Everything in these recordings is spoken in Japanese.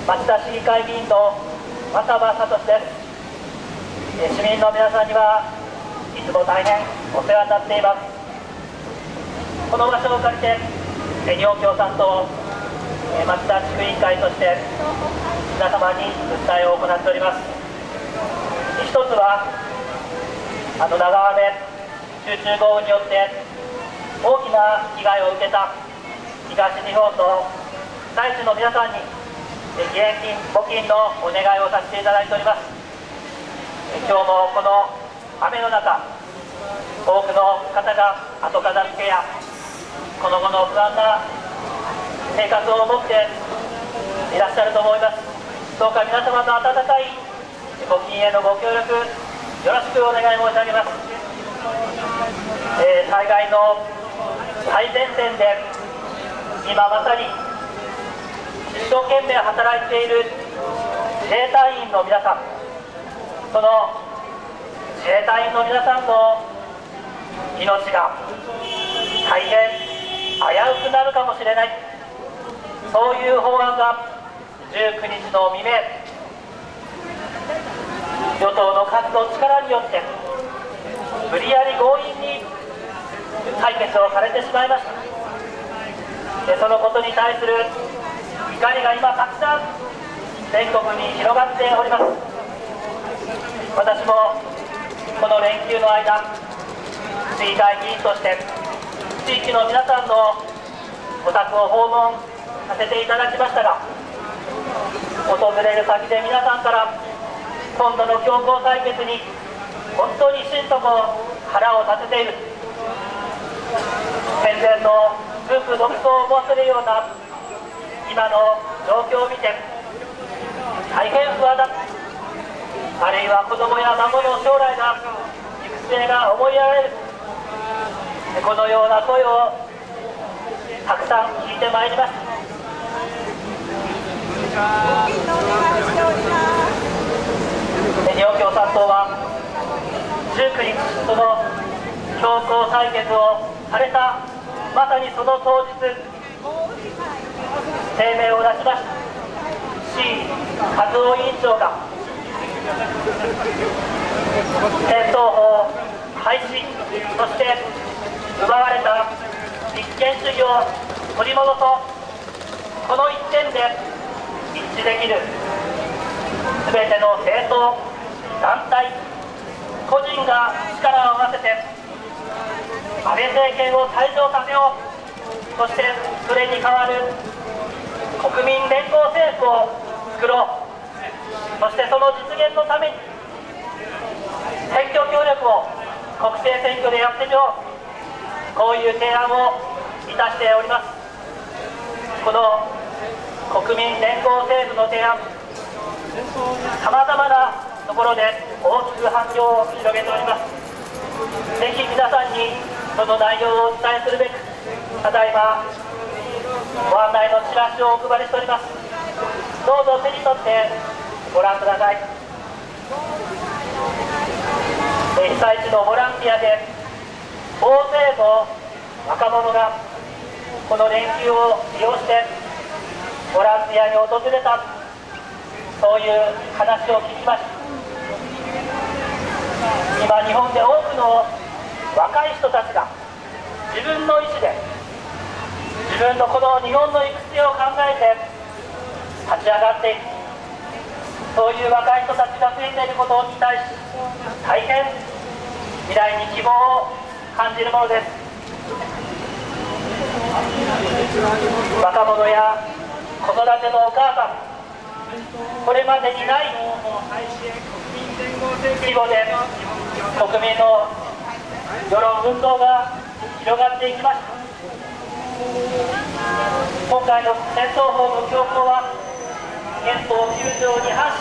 町田市議会議員の又葉聡です。市民の皆さんにはいつも大変お世話になっています。この場所を借りて日本共産党町田地区委員会として皆様に訴えを行っております。一つは長雨集中豪雨によって大きな被害を受けた東日本の被災地の皆さんに義援金募金のお願いをさせていただいております。今日もこの雨の中、多くの方が後片付けやこの後の不安な生活を持っていらっしゃると思います。どうか皆様の温かい募金へのご協力よろしくお願い申し上げます。災害の最前線で今まさに一生懸命働いている自衛隊員の皆さん、その自衛隊員の皆さんの命が大変危うくなるかもしれない、そういう法案が19日の未明、与党の数の力によって無理やり強引に採決をされてしまいました。そのことに対する怒りが今たくさん全国に広がっております。私もこの連休の間、市議会議員として地域の皆さんのお宅を訪問させていただきましたが、訪れる先で皆さんから今度の強行採決に本当に心底腹を立てている、戦前の夫婦独走を思わせるような今の状況を見て大変不安だ、あるいは子どもや孫の将来が行く末が思いやられる、このような声をたくさん聞いてまいりました。日本共産党は19日、その強行採決をされたまさにその当日、声明を出しました。市和夫委員長が戦争法廃止、そして奪われた立憲主義を取り戻そう、この一点で一致できるすべての政党、団体、個人が力を合わせて安倍政権を退場させよう、そしてそれに代わる国民連合政府を作ろう、そしてその実現のために選挙協力を国政選挙でやってみよう、こういう提案をいたしております。この国民連合政府の提案、さまざまなところで大きく反響を広げております。ぜひ皆さんにその内容をお伝えするべく、ただいまご案内のチラシをお配りしております。どうぞ手に取ってご覧ください。被災地のボランティアで大勢の若者がこの連休を利用してボランティアに訪れた、そういう話を聞きました。今日本で多くの若い人たちが自分の意思で自分のこの日本の行く末を考えて立ち上がっていく、そういう若い人たちが増えていることに対し大変未来に希望を感じるものです。若者や子育てのお母さん、これまでにない規模で国民の世論運動が広がっていきました。今回の戦争法の強行は憲法9条に反し、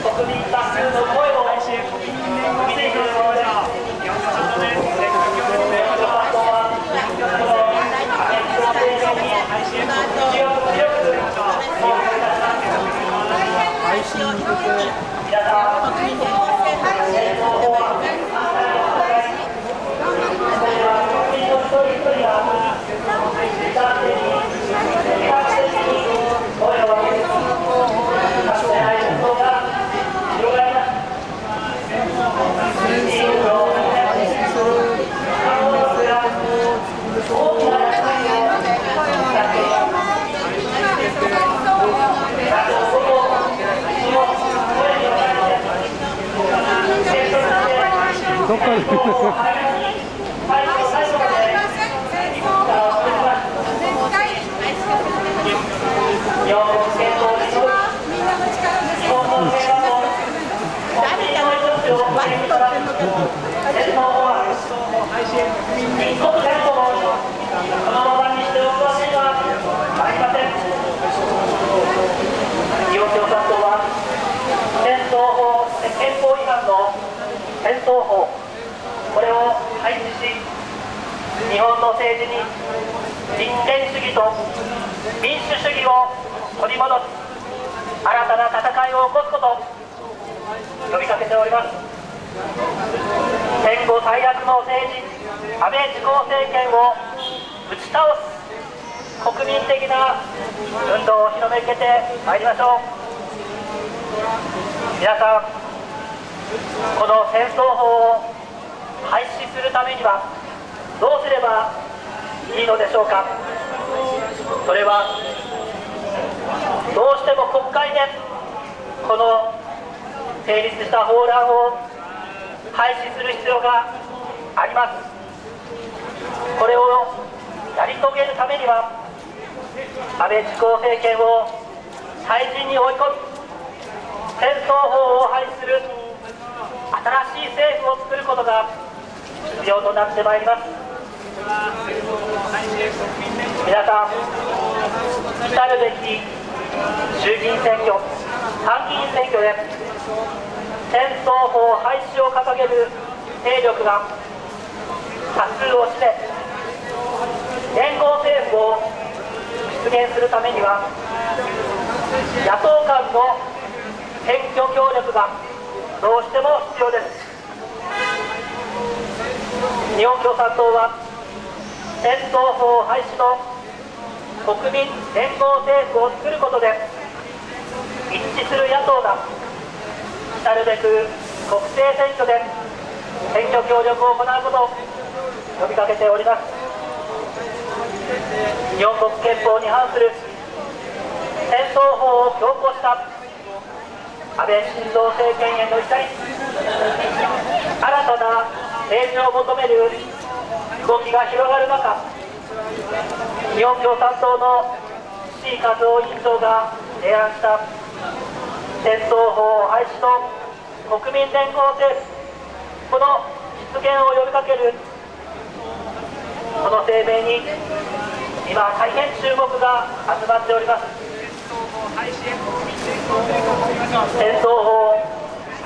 国民多数の声を生み出すものです。声を上げる戦争法、これを廃止し、日本の政治に人権主義と民主主義を取り戻す新たな戦いを起こすことを呼びかけております。戦後最悪の政治、安倍自公政権を打ち倒す国民的な運動を広めけてまいりましょう。皆さん、この戦争法を廃止するためにはどうすればいいのでしょうか。それはどうしても国会でこの成立した法案を廃止する必要があります。これをやり遂げるためには安倍自公政権を退陣に追い込み、戦争法を廃止する新しい政府を作ることが必要となってまいります。皆さん、来るべき衆議院選挙、参議院選挙で戦争法廃止を掲げる勢力が多数を占め、連合政府を実現するためには野党間の選挙協力がどうしても必要です。日本共産党は戦争法廃止の国民連合政府を作ることで一致する野党が来るべく国政選挙で選挙協力を行うことを呼びかけております。日本国憲法に反する戦争法を強行した安倍晋三政権への怒り、新たな政治を求める動きが広がる中、日本共産党の石井和夫委員長が提案した戦争法廃止の国民連合政府、この実現を呼びかけるこの声明に今大変注目が集まっております。戦争法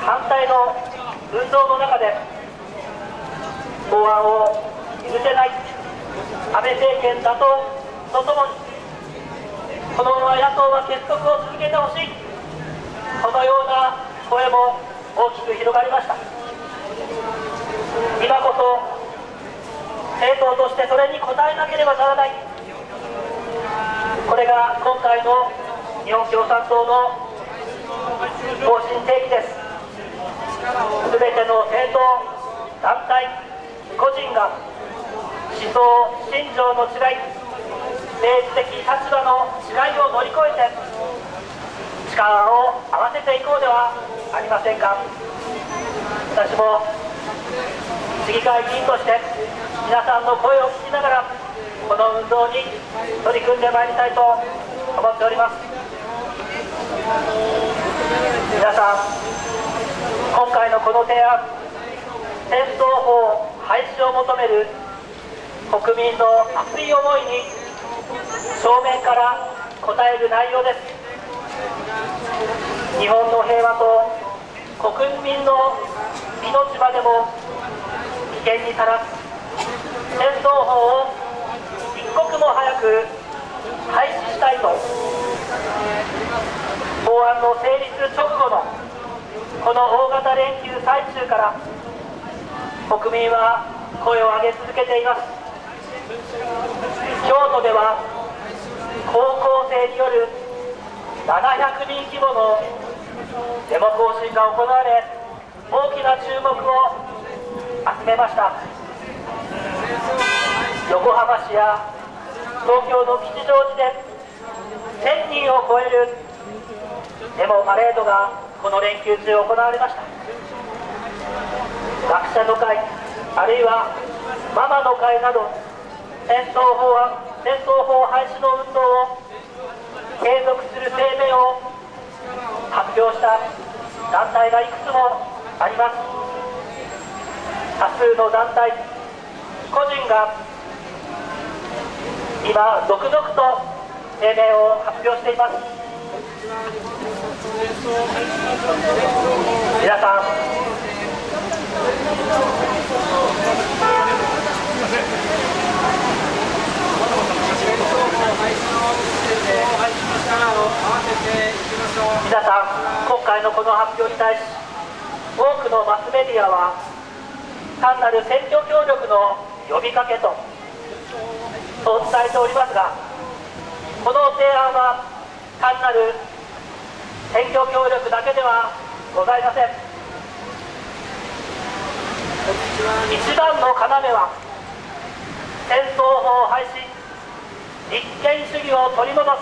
反対の運動の中で法案を許せない安倍政権打倒とともに、このまま野党は結束を続けてほしい、このような声も大きく広がりました。今こそ政党としてそれに応えなければならない、これが今回の日本共産党の方針提起です。すべての政党、団体、個人が思想、信条の違い、政治的立場の違いを乗り越えて力を合わせていこうではありませんか。私も市議会議員として皆さんの声を聞きながらこの運動に取り組んでまいりたいと思っております。皆さん、今回のこの提案、戦争法廃止を求める国民の熱い思いに正面から応える内容です。日本の平和と国民の命までも危険にさらす戦争法を一刻も早く廃止したいと、法案の成立直後のこの大型連休最中から国民は声を上げ続けています。京都では高校生による700人規模のデモ行進が行われ、大きな注目を集めました。横浜市や東京の吉祥寺で1000人を超えるデモパレードがこの連休中行われました。学者の会、あるいはママの会など戦争法廃止の運動を継続する声明を発表した団体がいくつもあります。多数の団体、個人が今続々と声明を発表しています。皆さん、今回のこの発表に対し、多くのマスメディアは単なる選挙協力の呼びかけとそう伝えておりますが、この提案は単なる選挙協力だけではございません。一番の要は戦争法廃止、立憲主義を取り戻す、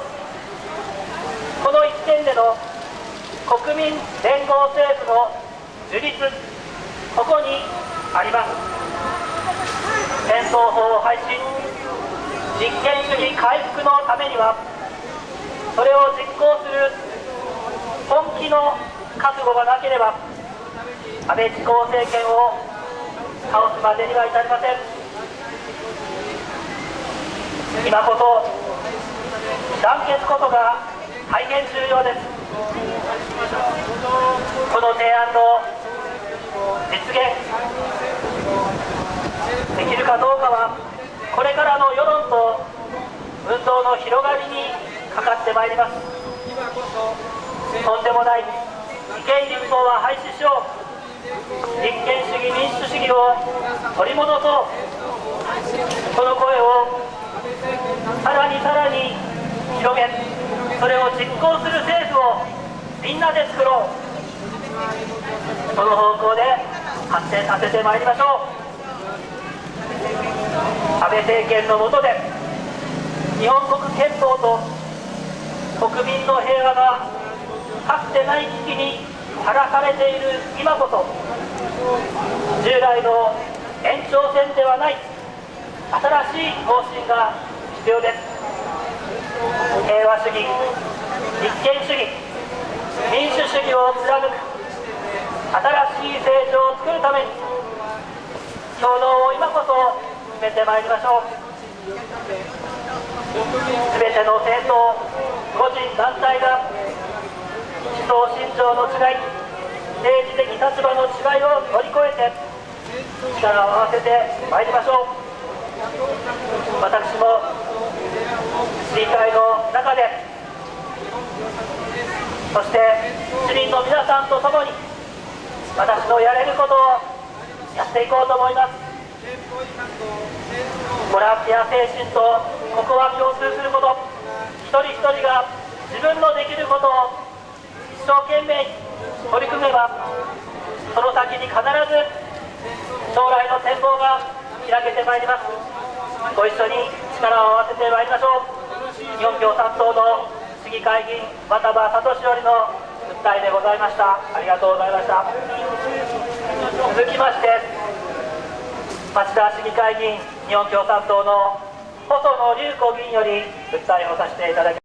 この一点での国民連合政府の樹立、ここにあります。戦争法廃止、立憲主義回復のためには、それを実行する本気の覚悟がなければ、安倍自公政権を倒すまでには至りません。今こそ団結こそが大変重要です。この提案の実現できるかどうかは、これからの世論と運動の広がりにかかってまいります。とんでもない違憲立法は廃止しよう、立憲主義民主主義を取り戻そう、この声をさらに広げ、それを実行する政府をみんなで作ろう、その方向で発展させてまいりましょう。安倍政権の下で日本国憲法と国民の平和がかつてない危機にさらされている今こそ、従来の延長線ではない新しい方針が必要です。平和主義、立憲主義、民主主義を貫く新しい政治を作るために、共同を今こそ進めてまいりましょう。すべての政党、個人、団体が思想信条の違い、政治的立場の違いを乗り越えて力を合わせてまいりましょう。私も市議会の中で、そして市民の皆さんと共に私のやれることをやっていこうと思います。ボランティア精神とここは共通すること、一人一人が自分のできることを一生懸命に取り組めば、その先に必ず将来の展望が開けてまいります。ご一緒に力を合わせてまいりましょう。日本共産党の市議会議員渡場聡よりの訴えでございました。ありがとうございました。続きまして、町田市議会議員日本共産党の細野龍子議員より訴えをさせていただきます。